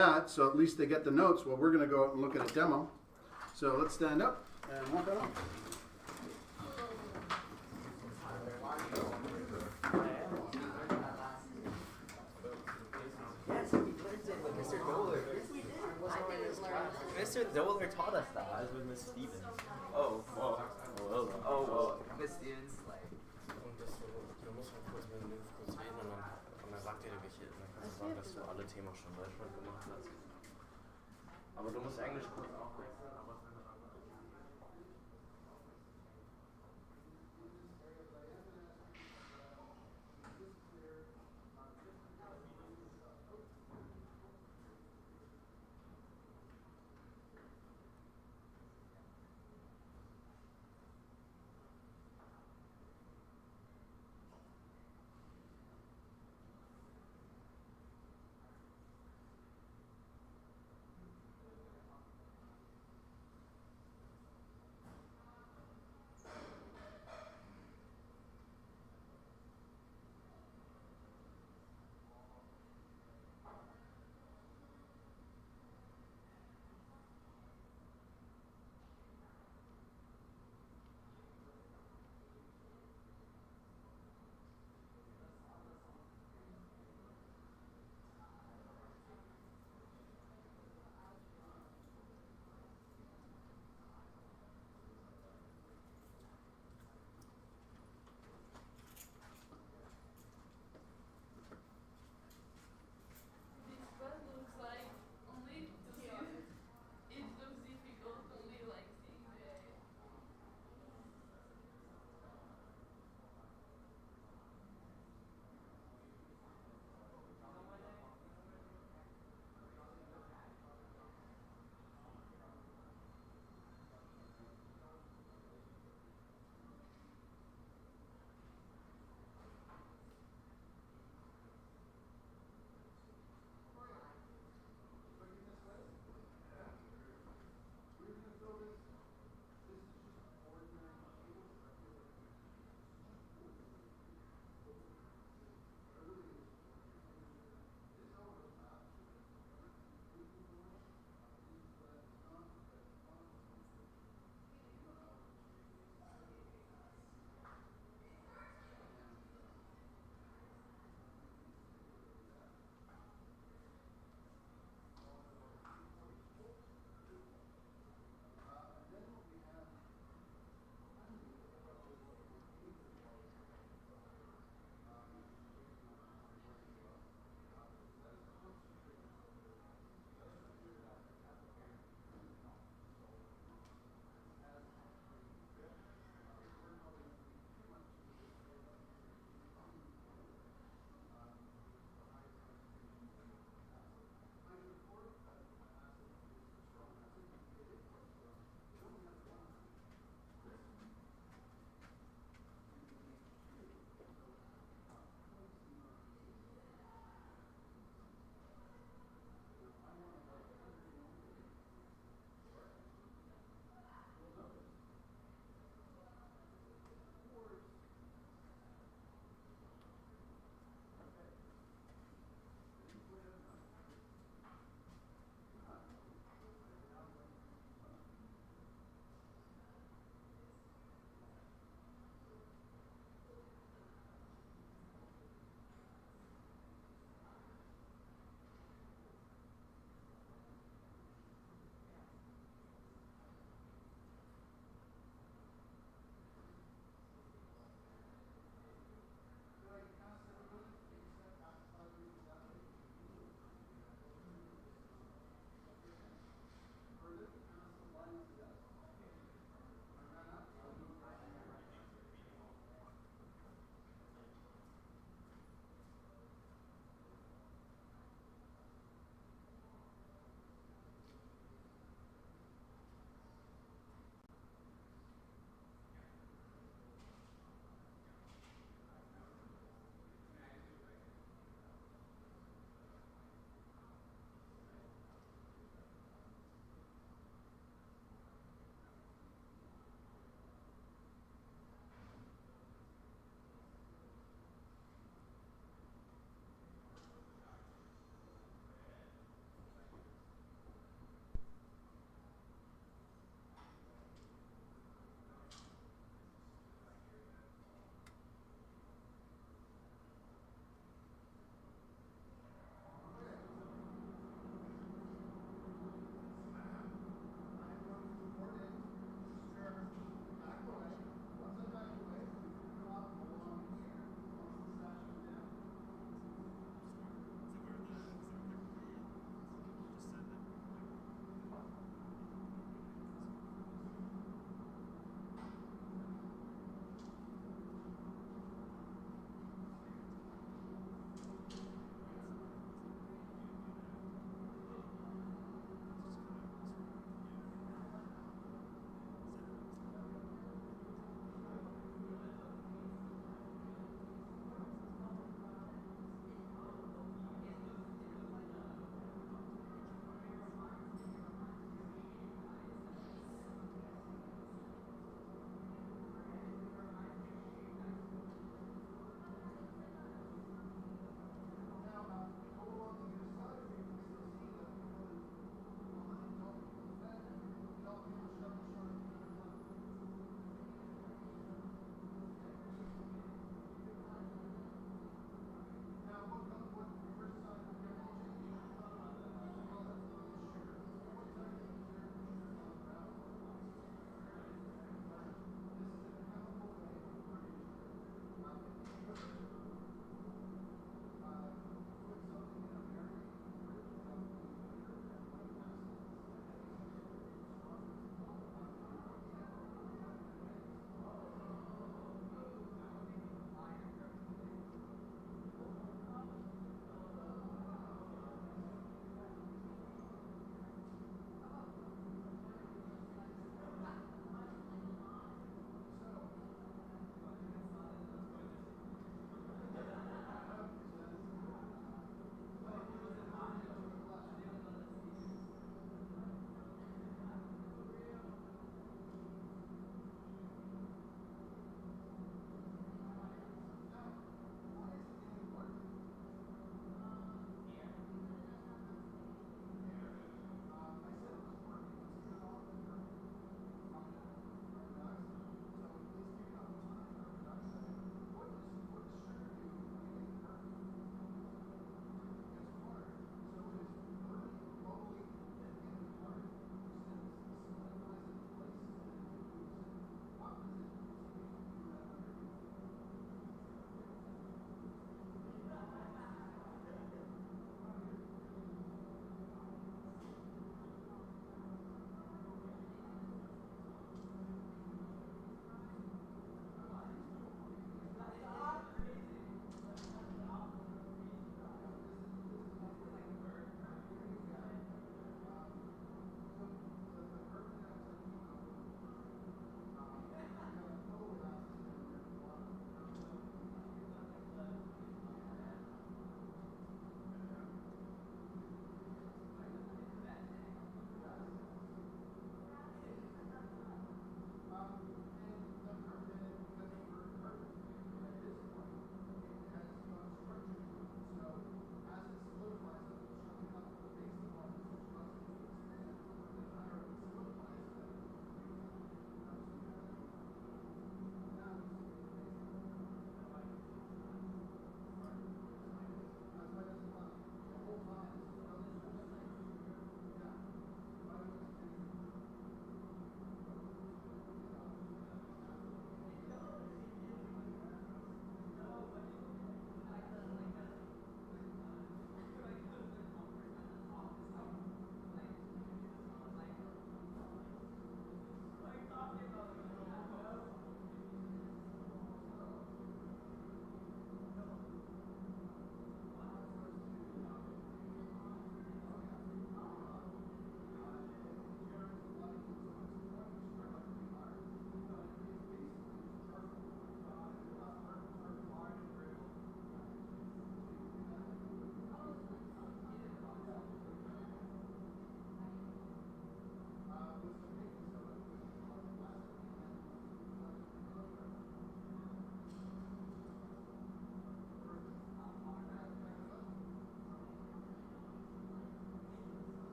that, so at least they get the notes. Well, we're going to go out and look at a demo. So let's stand up and walk on. Yes, we learned it with Mr. Doler. Mr. Doler taught us that. I was with Miss Stevens. Oh, Oh, Miss Stevens, like. Und du musst halt kurz mit dem kurz reden und dann sagt dir welche, dann kannst du sagen, dass du alle Themen schon in Deutschland gemacht hast. Aber du musst Englisch kurz auch wechseln, aber es ist eine andere.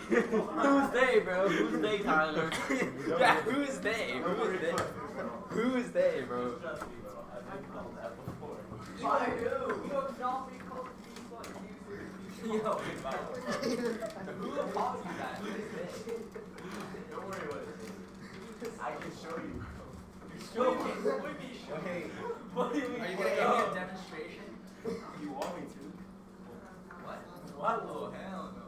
Who's they, bro? Who's they, Tyler? Yeah, who's they? Who's they? Who's they, bro? By who? You don't know me called Yo, who taught you that? Don't worry about it. I can show you. Show me. Hey, what do you mean? Are you gonna give me a demonstration? You want me to? What? What? Oh, hell no.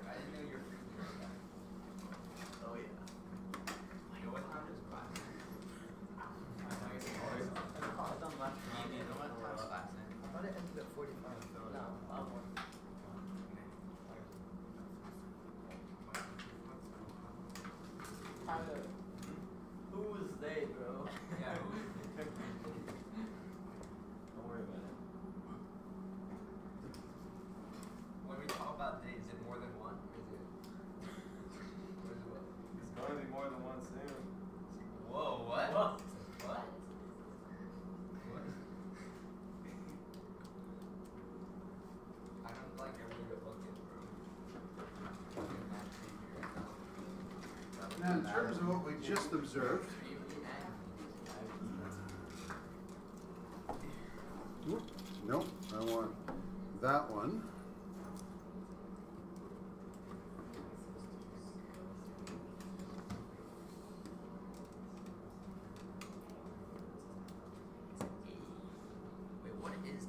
I didn't know you were freaking like that. Oh, yeah. Yo, what time is class? I know it's always on. It's on lunch. You know what time is class then? I thought it ended at 45. No, I'm one. Tyler. Who is they, bro? Yeah, who is they? Don't worry about it. When we talk about they, is it more than one? Is it? What is it? It's going to be more than one soon. Whoa, what? What? What? I don't like every way to look at, bro. Now, in terms of what we just observed, whoop, nope, I want that one. Wait, what is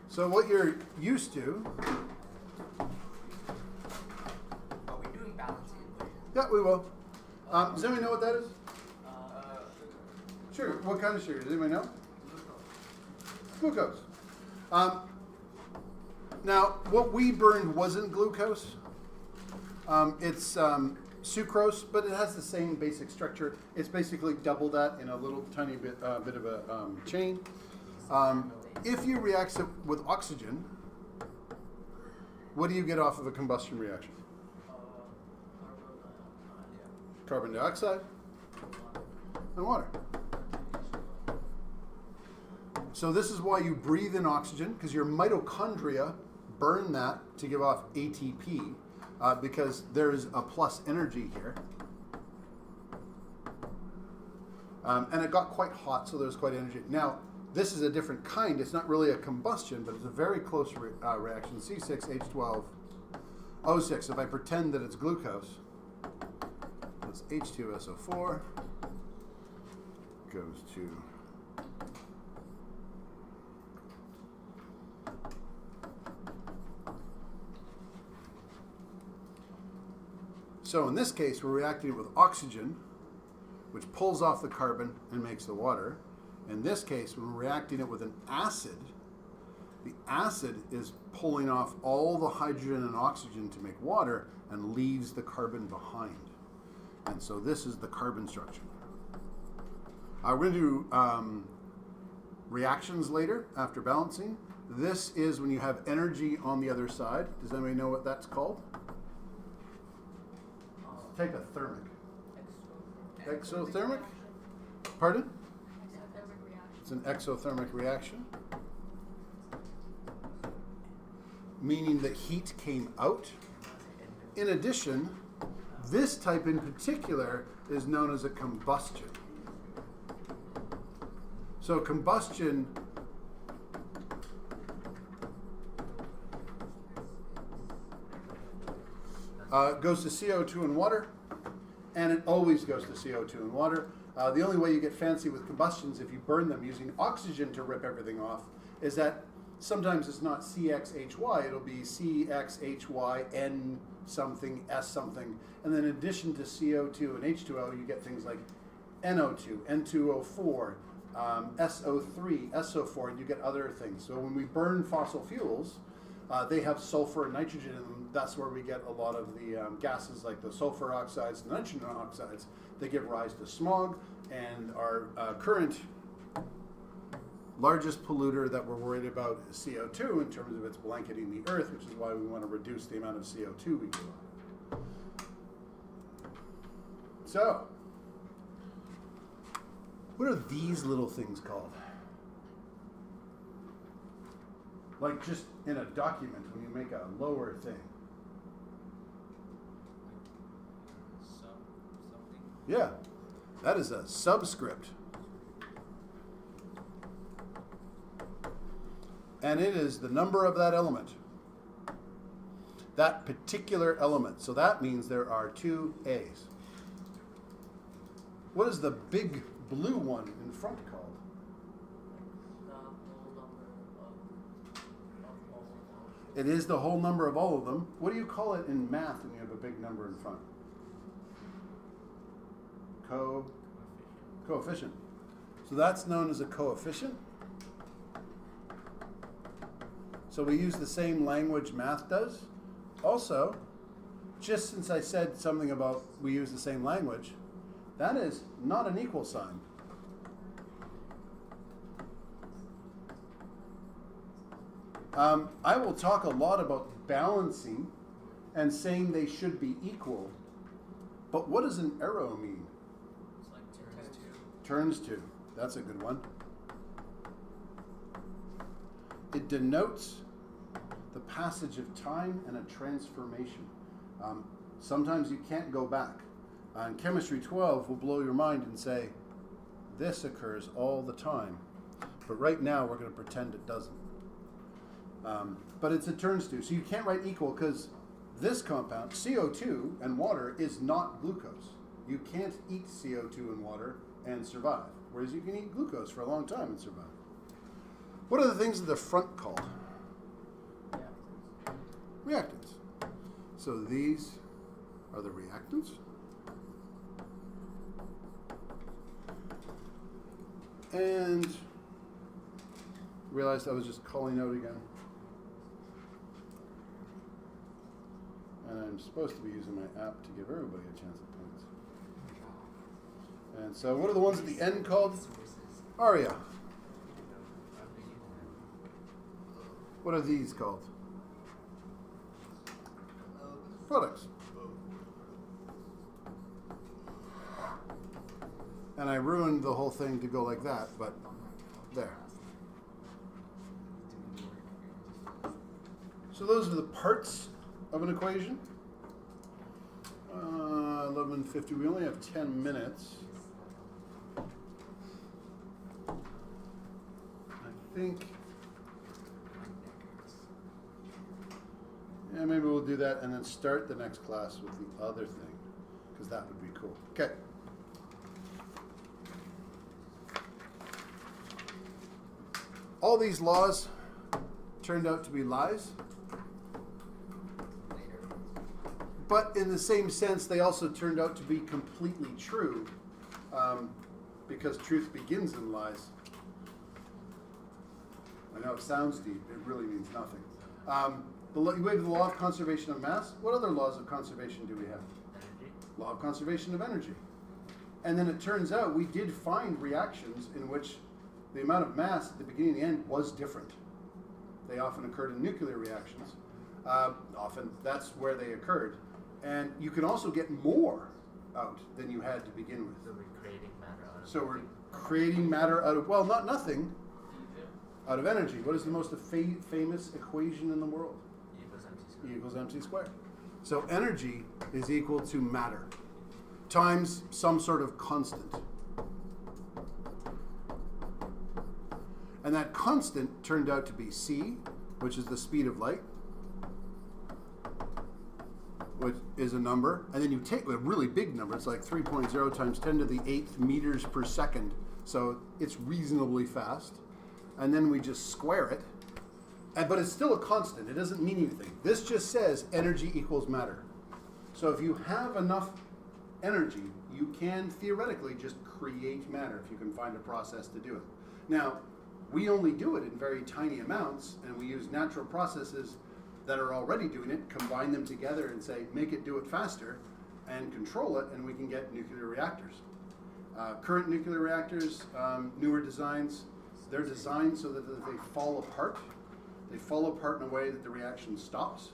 So what you're used to, Are we doing balancing? yeah, we will. Does anybody know what that is? Sugar. What kind of sugar? Does anybody know? Glucose. Now, what we burned wasn't glucose. It's sucrose, but it has the same basic structure. It's basically double that in a little tiny bit of a chain. If you react it with oxygen, what do you get off of a combustion reaction? Carbon dioxide and water. So this is why you breathe in oxygen, because your mitochondria burn that to give off ATP, because there is a plus energy here. And it got quite hot, so there's quite energy. Now, this is a different kind. It's not really a combustion, but it's a very close reaction. C6H12O6. If I pretend that it's glucose, that's H2SO4 goes to so in this case, we're reacting with oxygen, which pulls off the carbon and makes the water. In this case, when we're reacting it with an acid, the acid is pulling off all the hydrogen and oxygen to make water and leaves the carbon behind. And so this is the carbon structure. We're going to do reactions later after balancing. This is when you have energy on the other side. Does anybody know what that's called? Take a thermic. Exothermic? Pardon? It's an exothermic reaction, meaning that heat came out. In addition, this type in particular is known as a combustion. So combustion goes to CO2 and water, and it always goes to CO2 and water. The only way you get fancy with combustions, if you burn them using oxygen to rip everything off, is that sometimes it's not CXHY, it'll be CXHYN something, S something. And then in addition to CO2 and H2O, you get things like NO2, N2O4, SO3, SO4, and you get other things. So when we burn fossil fuels, they have sulfur and nitrogen in them. That's where we get a lot of the gases like the sulfur oxides and nitrogen oxides. They give rise to smog, and our current largest polluter that we're worried about is CO2 in terms of its blanketing the earth, which is why we want to reduce the amount of CO2 we give off. So, what are these little things called? Like just in a document when you make a lower thing. Something. Yeah, that is a subscript. And it is the number of that element. That particular element. So that means there are two A's. What is the big blue one in front called? The whole number of all of them. It is the whole number of all of them. What do you call it in math when you have a big number in front? Coefficient. So that's known as a coefficient. So we use the same language math does. Also, just since I said something about we use the same language, that is not an equal sign. I will talk a lot about balancing and saying they should be equal, but what does an arrow mean? It's like turns to. Turns to. That's a good one. It denotes the passage of time and a transformation. Sometimes you can't go back. And Chemistry 12 will blow your mind and say, this occurs all the time. But right now we're going to pretend it doesn't. But it's a turns to. So you can't write equal because this compound, CO2 and water, is not glucose. You can't eat CO2 and water and survive. Whereas you can eat glucose for a long time and survive. What are the things at the front called? Reactants. So these are the reactants. And realized I was just calling out again. And I'm supposed to be using my app to give everybody a chance at points. And so what are the ones at the end called? Aria. What are these called? Products. And I ruined the whole thing to go like that, but there. So those are the parts of an equation. 11:50. We only have 10 minutes. I think. Yeah, maybe we'll do that and then start the next class with the other thing, because that would be cool. Okay. All these laws turned out to be lies. But in the same sense, they also turned out to be completely true, because truth begins in lies. I know it sounds deep. It really means nothing. We have the law of conservation of mass. What other laws of conservation do we have? Energy. Law of conservation of energy. And then it turns out we did find reactions in which the amount of mass at the beginning and the end was different. They often occurred in nuclear reactions. Often that's where they occurred. And you can also get more out than you had to begin with. So we're creating matter out of So we're creating matter out of, well, not nothing, energy. out of energy. What is the most famous equation in the world? Equals empty square. E equals mc squared. So energy is equal to matter times some sort of constant. And that constant turned out to be c, which is the speed of light, which is a number. And then you take a really big number. It's like 3.0 times 10 to the 8th meters per second. So it's reasonably fast. And then we just square it. But it's still a constant. It doesn't mean anything. This just says energy equals matter. So if you have enough energy, you can theoretically just create matter if you can find a process to do it. Now, we only do it in very tiny amounts, and we use natural processes that are already doing it, combine them together and say, make it do it faster, and control it, and we can get nuclear reactors. Current nuclear reactors, newer designs, they're designed so that they fall apart. They fall apart in a way that the reaction stops.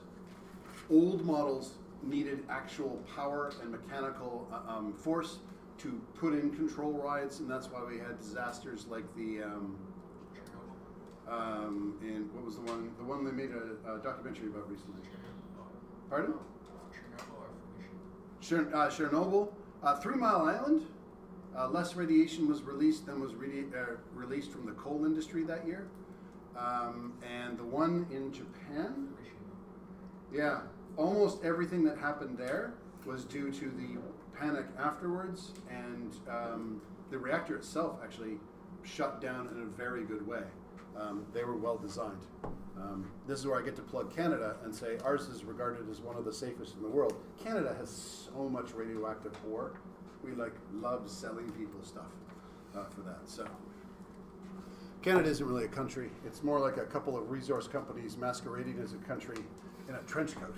Old models needed actual power and mechanical force to put in control rods, and that's why we had disasters like the and what was the one they made a documentary about recently? Pardon? Chernobyl, 3 Mile Island. Less radiation was released than was released from the coal industry that year. And the one in Japan, yeah, almost everything that happened there was due to the panic afterwards, and the reactor itself actually shut down in a very good way. They were well designed. This is where I get to plug Canada and say ours is regarded as one of the safest in the world. Canada has so much radioactive ore. We love selling people stuff for that. So Canada isn't really a country. It's more like a couple of resource companies masquerading as a country in a trench coat.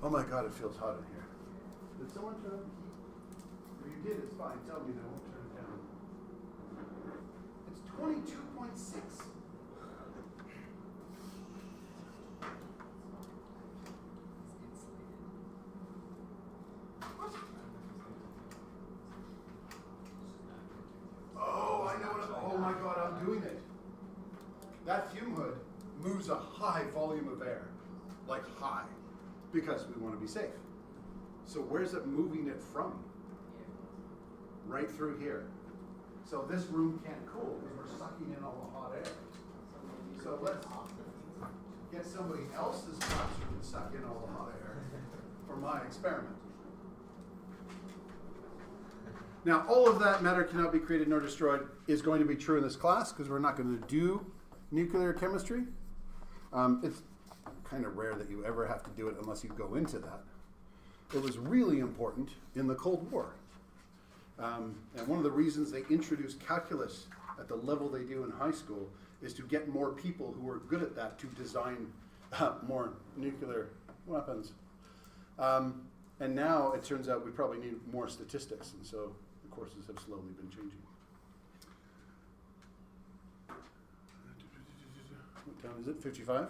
Oh my God, it feels hot in here. Did someone turn up the heat? If you did, it's fine. Tell me, and I won't turn it down. It's 22.6. Oh, I know what. Oh my God, I'm doing it. That fume hood moves a high volume of air, like high, because we want to be safe. So where's it moving it from? Right through here. So this room can't cool because we're sucking in all the hot air. So let's get somebody else's box who can suck in all the hot air for my experiment. Now, all of that matter cannot be created nor destroyed is going to be true in this class because we're not going to do nuclear chemistry. It's kind of rare that you ever have to do it unless you go into that. It was really important in the Cold War. And one of the reasons they introduced calculus at the level they do in high school is to get more people who are good at that to design more nuclear weapons. And now it turns out we probably need more statistics, and so the courses have slowly been changing. What time is it? 55?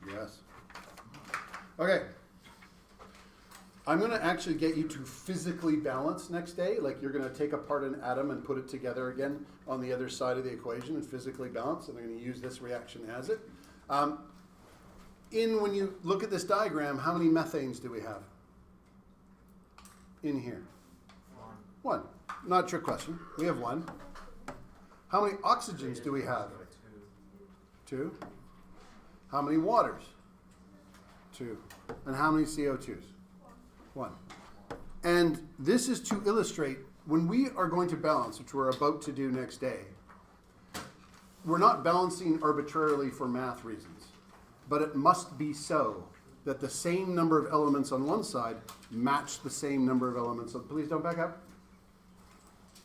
Yes. Okay. I'm going to actually get you to physically balance next day. Like you're going to take apart an atom and put it together again on the other side of the equation and physically balance. And I'm going to use this reaction as it. When you look at this diagram, how many methanes do we have in here? One. Not a trick question. We have one. How many oxygens do we have? Two. How many waters? Two. And how many CO2s? One. And this is to illustrate when we are going to balance, which we're about to do next day, we're not balancing arbitrarily for math reasons, but it must be so that the same number of elements on one side match the same number of elements. So please don't back up.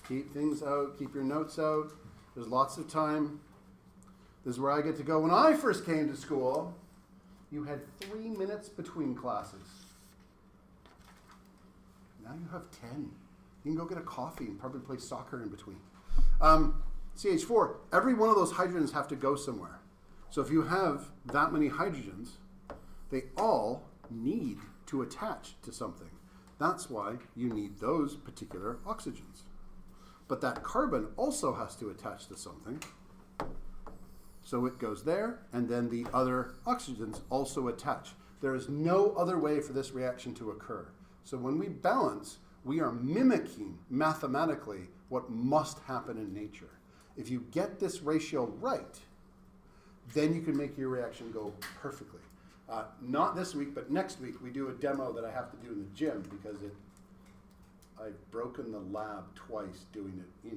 Keep things out. Keep your notes out. There's lots of time. This is where I get to go. When I first came to school, you had 3 minutes between classes. Now you have 10. You can go get a coffee and probably play soccer in between. CH4, every one of those hydrogens have to go somewhere. So if you have that many hydrogens, they all need to attach to something. That's why you need those particular oxygens. But that carbon also has to attach to something. So it goes there, and then the other oxygens also attach. There is no other way for this reaction to occur. So when we balance, we are mimicking mathematically what must happen in nature. If you get this ratio right, then you can make your reaction go perfectly. Not this week, but next week we do a demo that I have to do in the gym because I've broken the lab twice doing it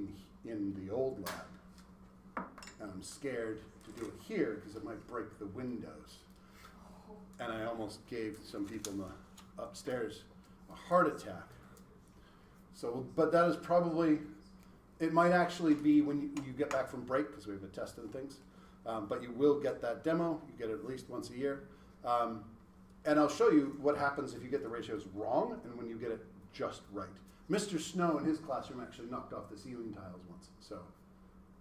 in the old lab. And I'm scared to do it here because it might break the windows. And I almost gave some people upstairs a heart attack. So, but that is probably, it might actually be when you get back from break because we have a test and things. But you will get that demo. You get it at least once a year. And I'll show you what happens if you get the ratios wrong and when you get it just right. Mr. Snow in his classroom actually knocked off the ceiling tiles once. So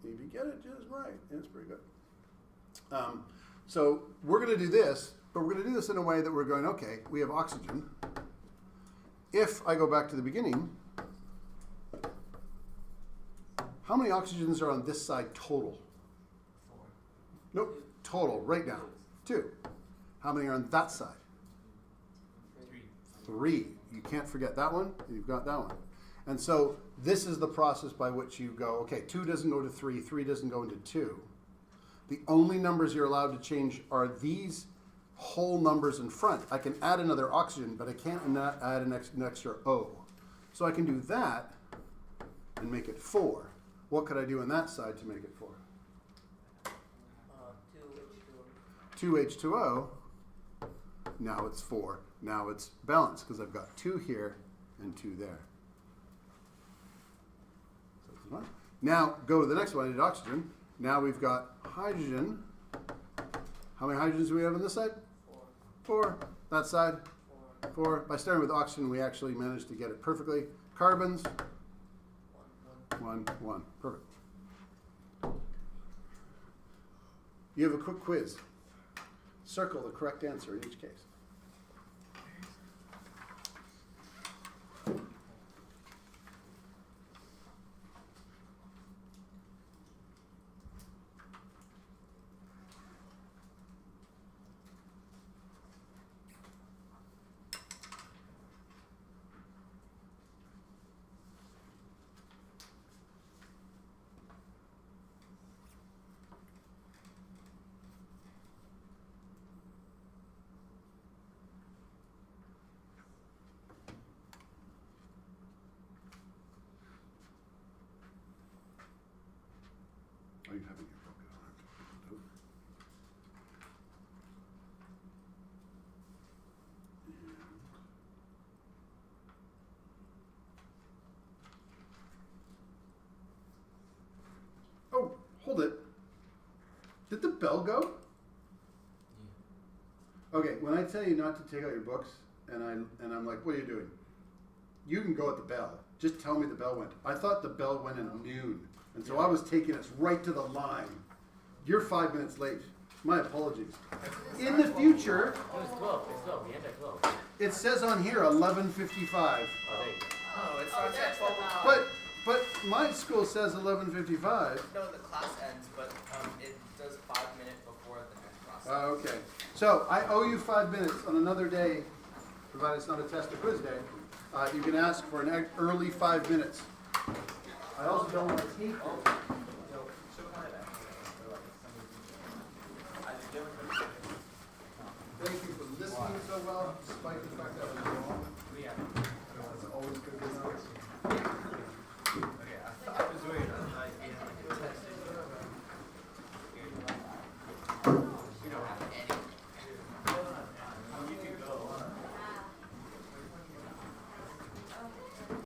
if you get it just right, it's pretty good. So we're going to do this, but we're going to do this in a way that we're going, okay, we have oxygen. If I go back to the beginning, how many oxygens are on this side total? 4. Nope, total, right now. 2. How many are on that side? 3. 3. You can't forget that one. You've got that one. And so this is the process by which you go, okay, 2 doesn't go to 3, 3 doesn't go into 2. The only numbers you're allowed to change are these whole numbers in front. I can add another oxygen, but I can't add an extra O. So I can do that and make it 4. What could I do on that side to make it 4? 2H2O. Now it's 4. Now it's balanced because I've got 2 here and 2 there. So it's fine. Now go to the next one. I did oxygen. Now we've got hydrogen. How many hydrogens do we have on this side? 4. That side? 4. By starting with oxygen, we actually managed to get it perfectly. Carbons? 1. Perfect. You have a quick quiz. Circle the correct answer in each case. Are you having your broken arm? Oh, hold it. Did the bell go? Okay, when I tell you not to take out your books, and I'm like, what are you doing? You can go at the bell. Just tell me the bell went. I thought the bell went at noon. And so I was taking us right to the line. You're 5 minutes late. My apologies. In the future, It was 12. It's 12. We end at 12. it says on here 11:55. Oh, there you go. Oh, it starts at 12 o'clock. But my school says 11:55. No, the class ends, but it does 5 minutes before the next class. Okay. So I owe you 5 minutes on another day, provided it's not a test or quiz day. You can ask for an early 5 minutes. I also don't want to take it. Thank you for listening so well, despite the fact that